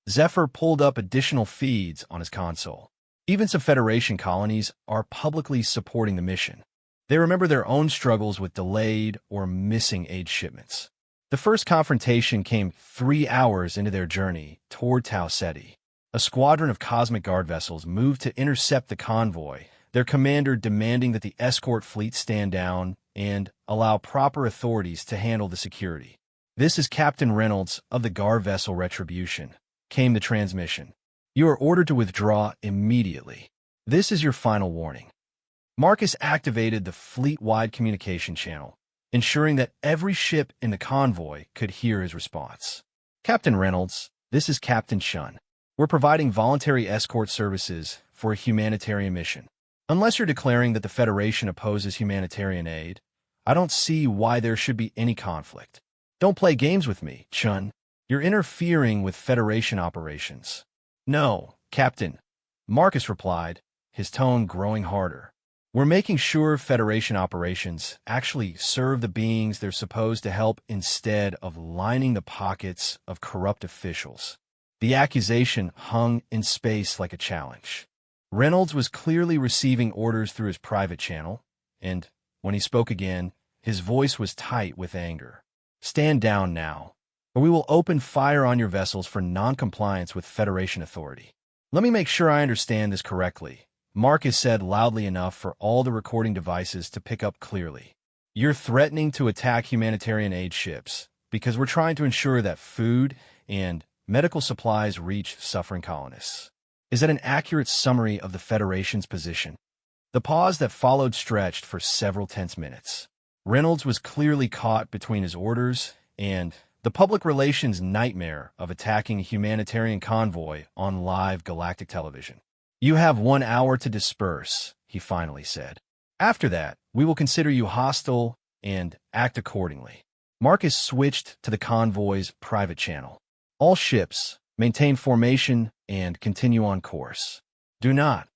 [SPEAKER 1] Zephyr pulled up additional feeds on his console. Even some Federation colonies are publicly supporting the mission. They remember their own struggles with delayed or missing aid shipments. The first confrontation came 3 hours into their journey toward Tau Ceti. A squadron of Cosmic Guard vessels moved to intercept the convoy, their commander demanding that the escort fleet stand down and allow proper authorities to handle the security. This is Captain Reynolds of the Gar vessel Retribution, came the transmission. You are ordered to withdraw immediately. This is your final warning. Marcus activated the fleet-wide communication channel, ensuring that every ship in the convoy could hear his response. Captain Reynolds, this is Captain Chun. We're providing voluntary escort services for a humanitarian mission. Unless you're declaring that the Federation opposes humanitarian aid, I don't see why there should be any conflict. Don't play games with me, Chun. You're interfering with Federation operations. No, Captain, Marcus replied, his tone growing harder. We're making sure Federation operations actually serve the beings they're supposed to help instead of lining the pockets of corrupt officials. The accusation hung in space like a challenge. Reynolds was clearly receiving orders through his private channel, and when he spoke again, his voice was tight with anger. Stand down now, or we will open fire on your vessels for non-compliance with Federation authority. Let me make sure I understand this correctly, Marcus said loudly enough for all the recording devices to pick up clearly. You're threatening to attack humanitarian aid ships because we're trying to ensure that food and medical supplies reach suffering colonists. Is that an accurate summary of the Federation's position? The pause that followed stretched for several tense minutes. Reynolds was clearly caught between his orders and the public relations nightmare of attacking a humanitarian convoy on live galactic television. You have 1 hour to disperse, he finally said. After that, we will consider you hostile and act accordingly. Marcus switched to the convoy's private channel. All ships, maintain formation and continue on course. Do not,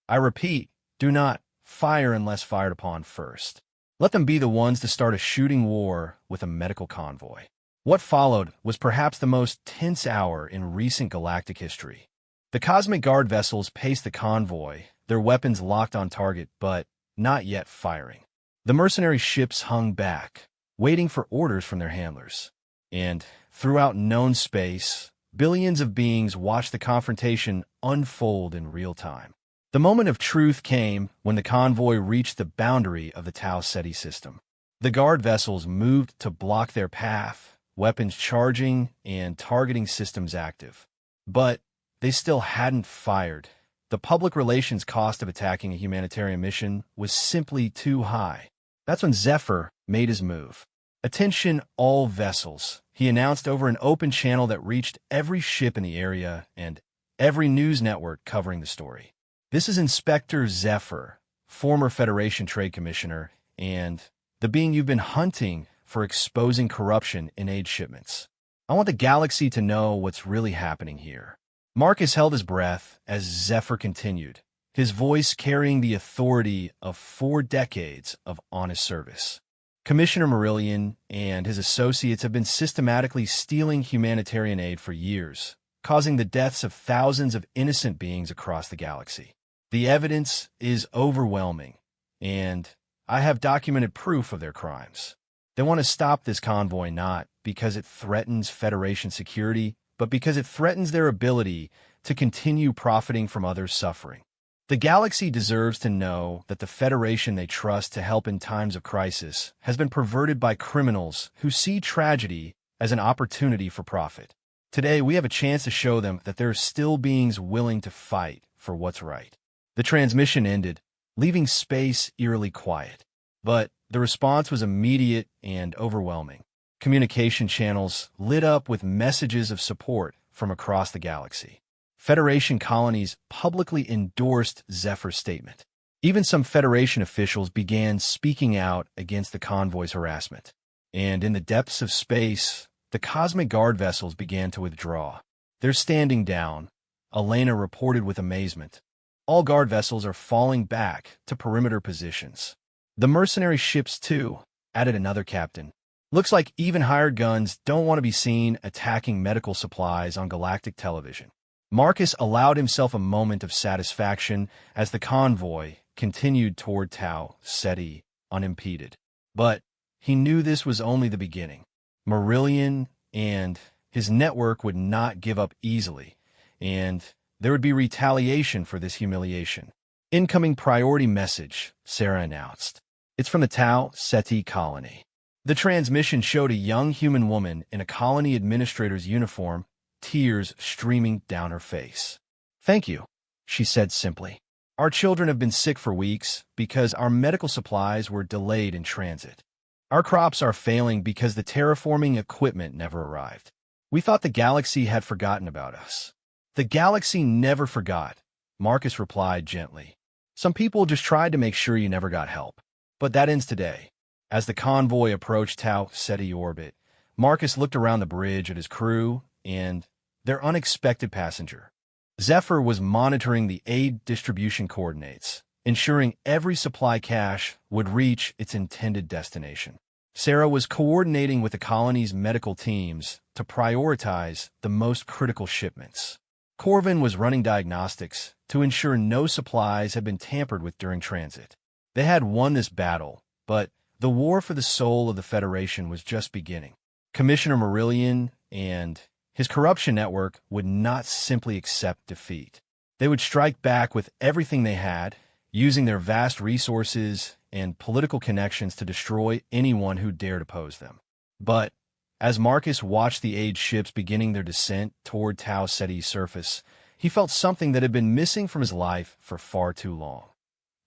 [SPEAKER 1] I repeat, do not fire unless fired upon first. Let them be the ones to start a shooting war with a medical convoy. What followed was perhaps the most tense hour in recent galactic history. The Cosmic Guard vessels paced the convoy, their weapons locked on target but not yet firing. The mercenary ships hung back, waiting for orders from their handlers. And throughout known space, billions of beings watched the confrontation unfold in real time. The moment of truth came when the convoy reached the boundary of the Tau Ceti system. The guard vessels moved to block their path, weapons charging and targeting systems active. But they still hadn't fired. The public relations cost of attacking a humanitarian mission was simply too high. That's when Zephyr made his move. Attention all vessels, he announced over an open channel that reached every ship in the area and every news network covering the story. This is Inspector Zephyr, former Federation Trade Commissioner, and the being you've been hunting for exposing corruption in aid shipments. I want the galaxy to know what's really happening here. Marcus held his breath as Zephyr continued, his voice carrying the authority of 4 decades of honest service. Commissioner Marillion and his associates have been systematically stealing humanitarian aid for years, causing the deaths of thousands of innocent beings across the galaxy. The evidence is overwhelming, and I have documented proof of their crimes. They want to stop this convoy not because it threatens Federation security, but because it threatens their ability to continue profiting from others' suffering. The galaxy deserves to know that the Federation they trust to help in times of crisis has been perverted by criminals who see tragedy as an opportunity for profit. Today, we have a chance to show them that there are still beings willing to fight for what's right. The transmission ended, leaving space eerily quiet. But the response was immediate and overwhelming. Communication channels lit up with messages of support from across the galaxy. Federation colonies publicly endorsed Zephyr's statement. Even some Federation officials began speaking out against the convoy's harassment. And in the depths of space, the Cosmic Guard vessels began to withdraw. They're standing down, Elena reported with amazement. All guard vessels are falling back to perimeter positions. The mercenary ships, too, added another captain. Looks like even hired guns don't want to be seen attacking medical supplies on galactic television. Marcus allowed himself a moment of satisfaction as the convoy continued toward Tau Ceti unimpeded. But he knew this was only the beginning. Marillion and his network would not give up easily, and there would be retaliation for this humiliation. Incoming priority message, Sarah announced. It's from the Tau Ceti colony. The transmission showed a young human woman in a colony administrator's uniform, tears streaming down her face. Thank you, she said simply. Our children have been sick for weeks because our medical supplies were delayed in transit. Our crops are failing because the terraforming equipment never arrived. We thought the galaxy had forgotten about us. The galaxy never forgot, Marcus replied gently. Some people just tried to make sure you never got help. But that ends today. As the convoy approached Tau Ceti orbit, Marcus looked around the bridge at his crew and their unexpected passenger. Zephyr was monitoring the aid distribution coordinates, ensuring every supply cache would reach its intended destination. Sarah was coordinating with the colony's medical teams to prioritize the most critical shipments. Corvin was running diagnostics to ensure no supplies had been tampered with during transit. They had won this battle, but the war for the soul of the Federation was just beginning. Commissioner Marillion and his corruption network would not simply accept defeat. They would strike back with everything they had, using their vast resources and political connections to destroy anyone who dared oppose them. But as Marcus watched the aid ships beginning their descent toward Tau Ceti's surface, he felt something that had been missing from his life for far too long.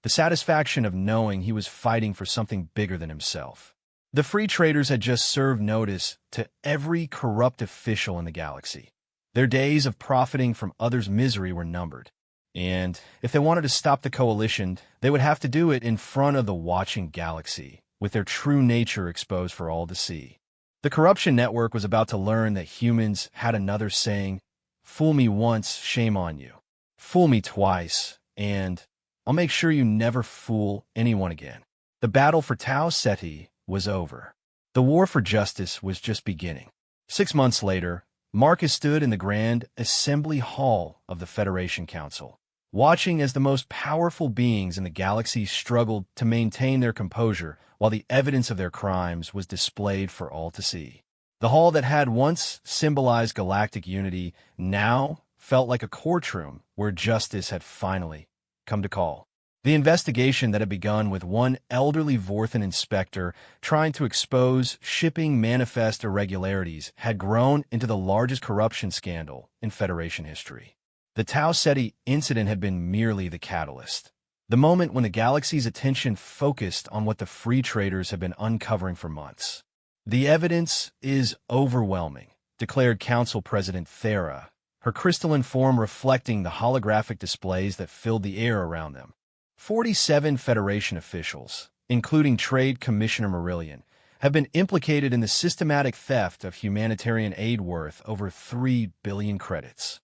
[SPEAKER 1] The satisfaction of knowing he was fighting for something bigger than himself. The free traders had just served notice to every corrupt official in the galaxy. Their days of profiting from others' misery were numbered. And if they wanted to stop the coalition, they would have to do it in front of the watching galaxy, with their true nature exposed for all to see. The corruption network was about to learn that humans had another saying, "Fool me once, shame on you. Fool me twice, and I'll make sure you never fool anyone again." The battle for Tau Ceti was over. The war for justice was just beginning. 6 months later, Marcus stood in the Grand Assembly Hall of the Federation Council, watching as the most powerful beings in the galaxy struggled to maintain their composure while the evidence of their crimes was displayed for all to see. The hall that had once symbolized galactic unity now felt like a courtroom where justice had finally come to call. The investigation that had begun with one elderly Vorthan inspector trying to expose shipping manifest irregularities had grown into the largest corruption scandal in Federation history. The Tau Ceti incident had been merely the catalyst, the moment when the galaxy's attention focused on what the free traders had been uncovering for months. "The evidence is overwhelming," declared Council President Thera, her crystalline form reflecting the holographic displays that filled the air around them. 47 Federation officials, including Trade Commissioner Marillion, have been implicated in the systematic theft of humanitarian aid worth over 3 billion credits.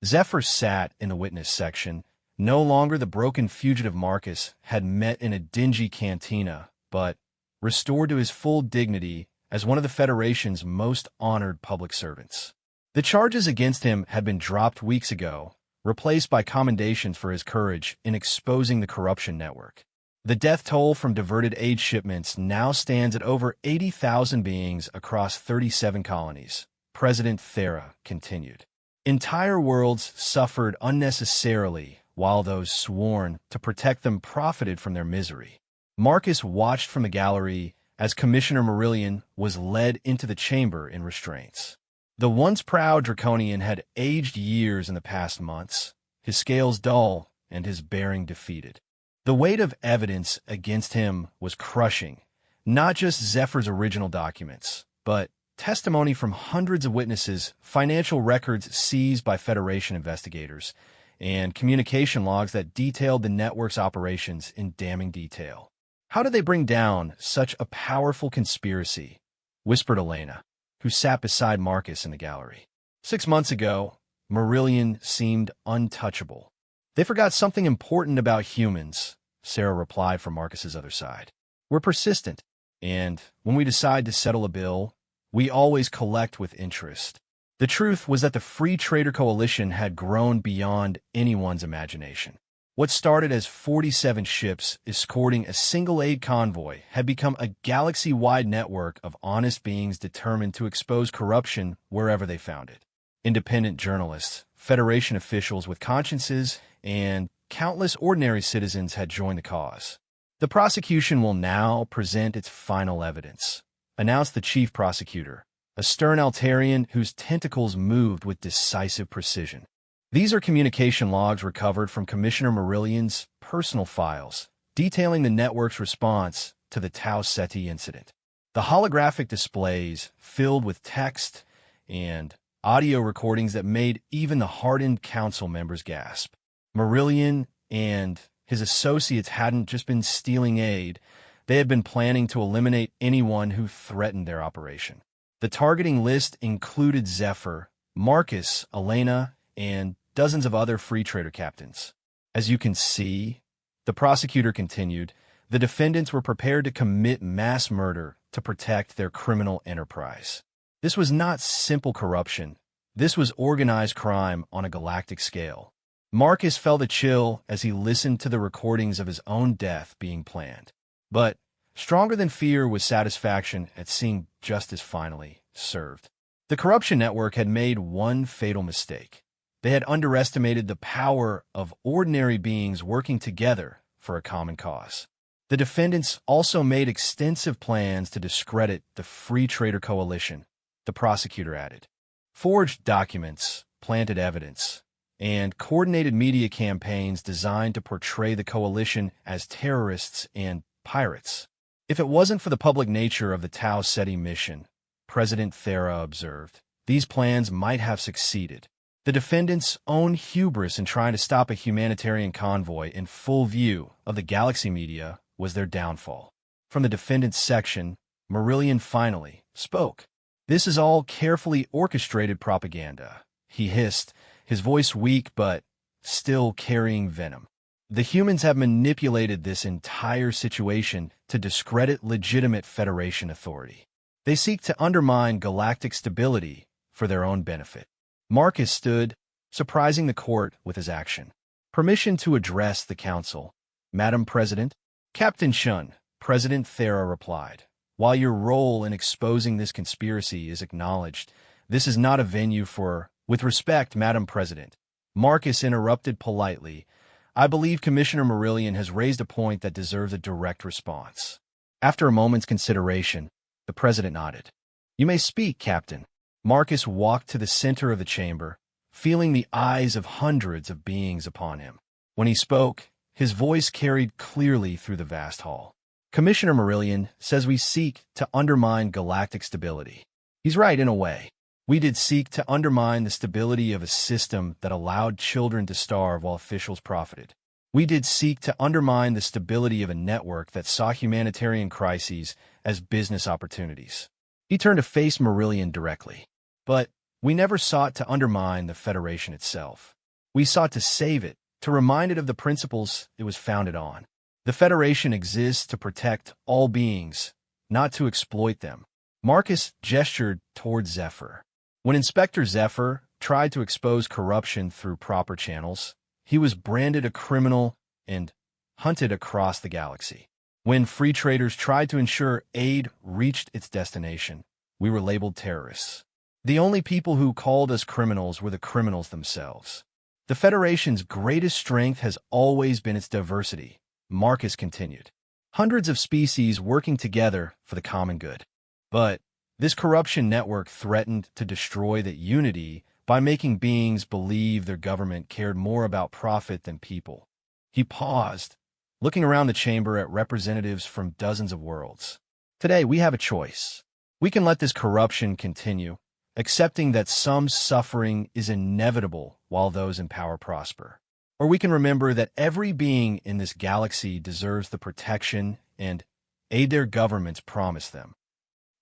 [SPEAKER 1] Zephyr sat in the witness section. No longer the broken fugitive Marcus had met in a dingy cantina, but restored to his full dignity as one of the Federation's most honored public servants. The charges against him had been dropped weeks ago, replaced by commendations for his courage in exposing the corruption network. The death toll from diverted aid shipments now stands at over 80,000 beings across 37 colonies, President Thera continued. Entire worlds suffered unnecessarily while those sworn to protect them profited from their misery. Marcus watched from the gallery as Commissioner Marillion was led into the chamber in restraints. The once proud Draconian had aged years in the past months, his scales dull and his bearing defeated. The weight of evidence against him was crushing, not just Zephyr's original documents, but testimony from hundreds of witnesses, financial records seized by Federation investigators, and communication logs that detailed the network's operations in damning detail. "How did they bring down such a powerful conspiracy?" whispered Elena, who sat beside Marcus in the gallery. 6 months ago, Marillion seemed untouchable. "They forgot something important about humans," Sarah replied from Marcus's other side. "We're persistent, and when we decide to settle a bill, we always collect with interest." The truth was that the Free Trader Coalition had grown beyond anyone's imagination. What started as 47 ships escorting a single aid convoy had become a galaxy-wide network of honest beings determined to expose corruption wherever they found it. Independent journalists, Federation officials with consciences, and countless ordinary citizens had joined the cause. "The prosecution will now present its final evidence," announced the chief prosecutor, a stern Altarian whose tentacles moved with decisive precision. These are communication logs recovered from Commissioner Marillion's personal files, detailing the network's response to the Tau Ceti incident. The holographic displays filled with text and audio recordings that made even the hardened council members gasp. Marillion and his associates hadn't just been stealing aid, they had been planning to eliminate anyone who threatened their operation. The targeting list included Zephyr, Marcus, Elena, and dozens of other free trader captains. As you can see, the prosecutor continued, the defendants were prepared to commit mass murder to protect their criminal enterprise. This was not simple corruption. This was organized crime on a galactic scale. Marcus felt a chill as he listened to the recordings of his own death being planned. But stronger than fear was satisfaction at seeing justice finally served. The corruption network had made one fatal mistake. They had underestimated the power of ordinary beings working together for a common cause. The defendants also made extensive plans to discredit the Free Trader Coalition, the prosecutor added. Forged documents, planted evidence, and coordinated media campaigns designed to portray the coalition as terrorists and pirates. If it wasn't for the public nature of the Tau Ceti mission, President Thera observed, these plans might have succeeded. The defendants' own hubris in trying to stop a humanitarian convoy in full view of the galaxy media was their downfall. From the defendants' section, Marillion finally spoke. This is all carefully orchestrated propaganda, he hissed, his voice weak but still carrying venom. The humans have manipulated this entire situation to discredit legitimate Federation authority. They seek to undermine galactic stability for their own benefit. Marcus stood, surprising the court with his action. Permission to address the council. Madam President? Captain Shun, President Thera replied. While your role in exposing this conspiracy is acknowledged, this is not a venue for, with respect, Madam President. Marcus interrupted politely. I believe Commissioner Marillion has raised a point that deserves a direct response. After a moment's consideration, the President nodded. You may speak, Captain. Marcus walked to the center of the chamber, feeling the eyes of hundreds of beings upon him. When he spoke, his voice carried clearly through the vast hall. Commissioner Marillion says we seek to undermine galactic stability. He's right in a way. We did seek to undermine the stability of a system that allowed children to starve while officials profited. We did seek to undermine the stability of a network that saw humanitarian crises as business opportunities. He turned to face Marillion directly. But we never sought to undermine the Federation itself. We sought to save it, to remind it of the principles it was founded on. The Federation exists to protect all beings, not to exploit them. Marcus gestured toward Zephyr. When Inspector Zephyr tried to expose corruption through proper channels, he was branded a criminal and hunted across the galaxy. When free traders tried to ensure aid reached its destination, we were labeled terrorists. The only people who called us criminals were the criminals themselves. The Federation's greatest strength has always been its diversity, Marcus continued. Hundreds of species working together for the common good. But this corruption network threatened to destroy that unity by making beings believe their government cared more about profit than people. He paused, looking around the chamber at representatives from dozens of worlds. Today, we have a choice. We can let this corruption continue, accepting that some suffering is inevitable while those in power prosper. Or we can remember that every being in this galaxy deserves the protection and aid their governments promise them.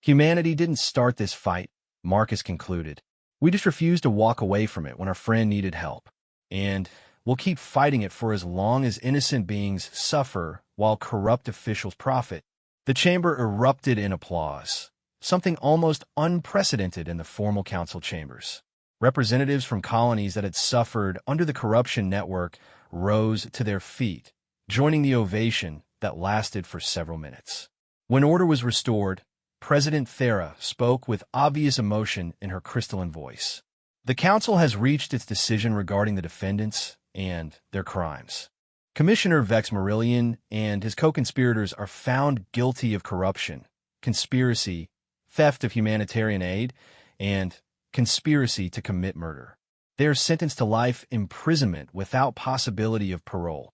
[SPEAKER 1] Humanity didn't start this fight, Marcus concluded. We just refused to walk away from it when our friend needed help. And we'll keep fighting it for as long as innocent beings suffer while corrupt officials profit. The chamber erupted in applause, something almost unprecedented in the formal council chambers. Representatives from colonies that had suffered under the corruption network rose to their feet, joining the ovation that lasted for several minutes. When order was restored, President Thera spoke with obvious emotion in her crystalline voice. The council has reached its decision regarding the defendants and their crimes. Commissioner Vex Marillion and his co-conspirators are found guilty of corruption, conspiracy, theft of humanitarian aid, and conspiracy to commit murder. They are sentenced to life imprisonment without possibility of parole.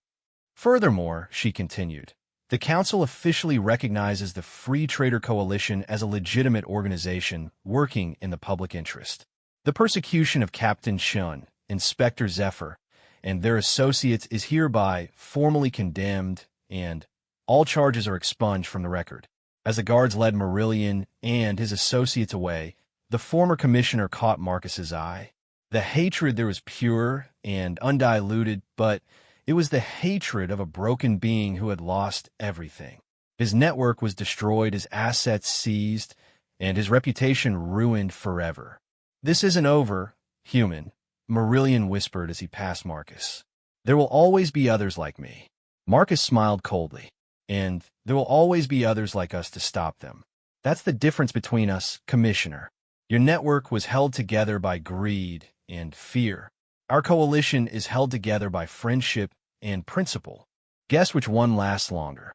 [SPEAKER 1] Furthermore, she continued, the Council officially recognizes the Free Trader Coalition as a legitimate organization working in the public interest. The persecution of Captain Shun, Inspector Zephyr, and their associates is hereby formally condemned, and all charges are expunged from the record. As the guards led Marillion and his associates away, the former commissioner caught Marcus's eye. The hatred there was pure and undiluted, but it was the hatred of a broken being who had lost everything. His network was destroyed, his assets seized, and his reputation ruined forever. "This isn't over, human," Marillion whispered as he passed Marcus. "There will always be others like me." Marcus smiled coldly. "And there will always be others like us to stop them. That's the difference between us, Commissioner. Your network was held together by greed and fear. Our coalition is held together by friendship and principle. Guess which one lasts longer?"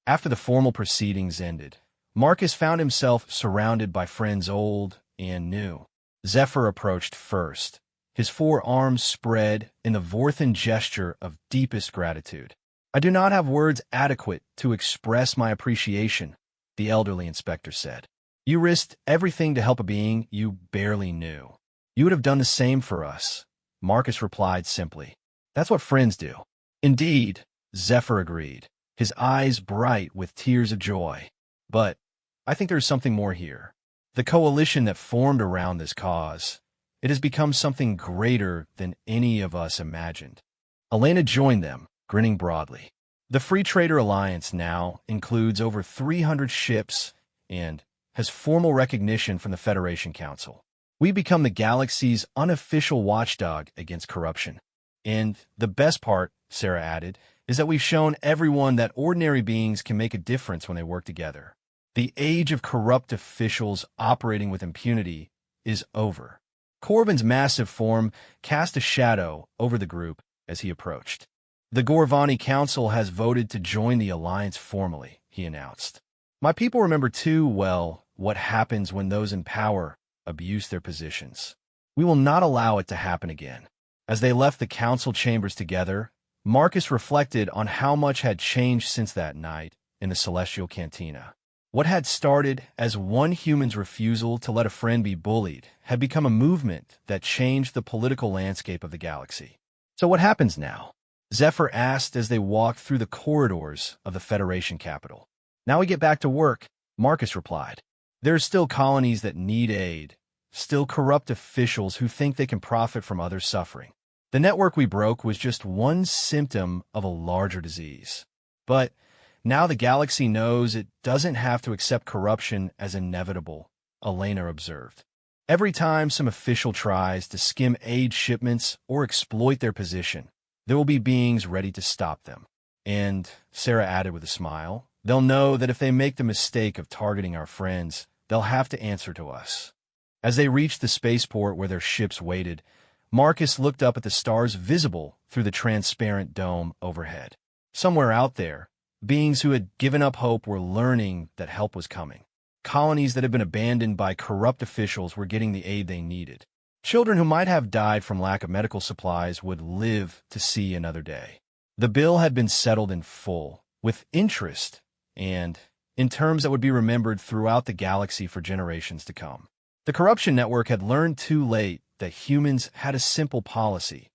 [SPEAKER 1] After the formal proceedings ended, Marcus found himself surrounded by friends old and new. Zephyr approached first, his 4 arms spread in the Vorthan gesture of deepest gratitude. "I do not have words adequate to express my appreciation," the elderly inspector said. "You risked everything to help a being you barely knew. You would have done the same for us," Marcus replied simply. "That's what friends do." "Indeed," Zephyr agreed, his eyes bright with tears of joy. "But I think there is something more here. The coalition that formed around this cause, it has become something greater than any of us imagined." Elena joined them, grinning broadly. "The Free Trader Alliance now includes over 300 ships and has formal recognition from the Federation Council. We become the galaxy's unofficial watchdog against corruption. And the best part," Sarah added, "is that we've shown everyone that ordinary beings can make a difference when they work together. The age of corrupt officials operating with impunity is over." Corbin's massive form cast a shadow over the group as he approached. "The Gorvani Council has voted to join the Alliance formally," he announced. "My people remember too well what happens when those in power abuse their positions. We will not allow it to happen again." As they left the council chambers together, Marcus reflected on how much had changed since that night in the Celestial Cantina. What had started as one human's refusal to let a friend be bullied had become a movement that changed the political landscape of the galaxy. "So what happens now?" Zephyr asked as they walked through the corridors of the Federation capital. "Now we get back to work," Marcus replied. "There are still colonies that need aid, still corrupt officials who think they can profit from others' suffering. The network we broke was just one symptom of a larger disease. But now the galaxy knows it doesn't have to accept corruption as inevitable," Elena observed. "Every time some official tries to skim aid shipments or exploit their position, there will be beings ready to stop them. And," Sarah added with a smile, "they'll know that if they make the mistake of targeting our friends, they'll have to answer to us." As they reached the spaceport where their ships waited, Marcus looked up at the stars visible through the transparent dome overhead. Somewhere out there, beings who had given up hope were learning that help was coming. Colonies that had been abandoned by corrupt officials were getting the aid they needed. Children who might have died from lack of medical supplies would live to see another day. The bill had been settled in full, with interest, and in terms that would be remembered throughout the galaxy for generations to come. The corruption network had learned too late that humans had a simple policy: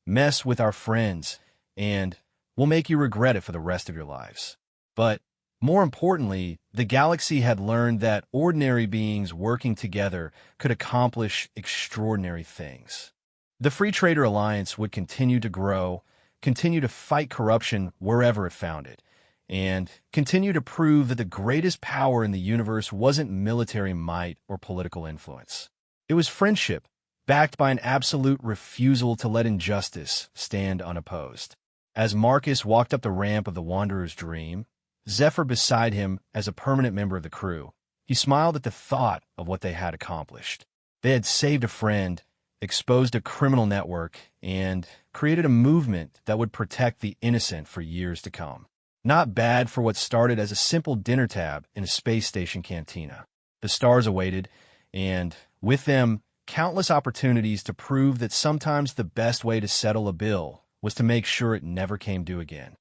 [SPEAKER 1] mess with our friends, and we'll make you regret it for the rest of your lives. But more importantly, the galaxy had learned that ordinary beings working together could accomplish extraordinary things. The Free Trader Alliance would continue to grow, continue to fight corruption wherever it found it, and continue to prove that the greatest power in the universe wasn't military might or political influence. It was friendship, backed by an absolute refusal to let injustice stand unopposed. As Marcus walked up the ramp of the Wanderer's Dream, Zephyr beside him as a permanent member of the crew, he smiled at the thought of what they had accomplished. They had saved a friend, exposed a criminal network, and created a movement that would protect the innocent for years to come. Not bad for what started as a simple dinner tab in a space station cantina. The stars awaited, and with them, countless opportunities to prove that sometimes the best way to settle a bill was to make sure it never came due again.